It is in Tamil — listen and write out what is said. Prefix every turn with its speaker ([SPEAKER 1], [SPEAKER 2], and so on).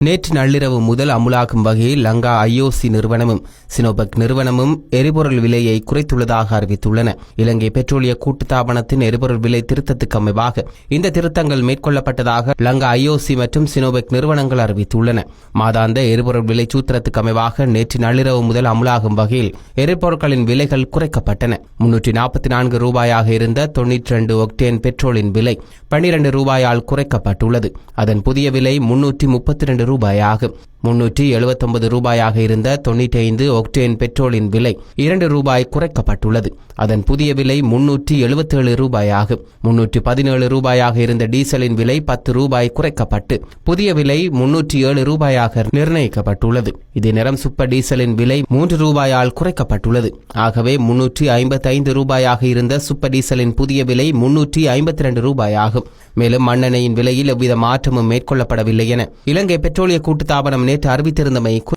[SPEAKER 1] நேற்று நள்ளிரவு முதல் அமுலாகும் வகையில் லங்கா ஐஓசி நிறுவனமும் சினோபெக் நிறுவனமும் எரிபொருள் விலையை குறைத்துள்ளதாக அறிவித்துள்ளன. இலங்கை பெட்ரோலிய கூட்டுத்தாபனத்தின் எரிபொருள் விலை திருத்தத்துக்கு அமைவாக இந்த திருத்தங்கள் மேற்கொள்ளப்பட்டதாக லங்கா ஐஓசி மற்றும் சினோபெக் நிறுவனங்கள் அறிவித்துள்ளன. மாதாந்த எரிபொருள் விலை சூத்திரத்துக்கு அமைவாக நேற்று நள்ளிரவு முதல் அமுலாகும் வகையில் எரிபொருட்களின் விலைகள் குறைக்கப்பட்டன. 344 ரூபாயாக இருந்த 92 ஒக்டேன் பெட்ரோலின் விலை 12 ரூபாயால் குறைக்கப்பட்டுள்ளது. அதன் புதிய விலை 332 ரூபாயாகும். 379 ரூபாயாக இருந்த 95 ஒக்டேன் பெட்ரோலின் விலை 2 ரூபாய் குறைக்கப்பட்டுள்ளது. அதன் புதிய விலை 377 ரூபாயாகும். 317 ரூபாயாக இருந்த டீசலின் விலை 10 ரூபாய் குறைக்கப்பட்டு புதிய விலை 307 ரூபாயாக நிர்ணயிக்கப்பட்டுள்ளது. இதே நேரம் சூப்பர் டீசலின் விலை 3 ரூபாயால் குறைக்கப்பட்டுள்ளது. ஆகவே 355 ரூபாயாக இருந்த சூப்பர் டீசலின் புதிய விலை 352 ரூபாயாகும். மேலும் மண்ணெண்ணெயின் விலையில் எவ்வித மாற்றமும் மேற்கொள்ளப்படவில்லை என இலங்கை பெட்ரோலிய கூட்டுத்தாபனம் நேற்று அறிவித்திருந்தமை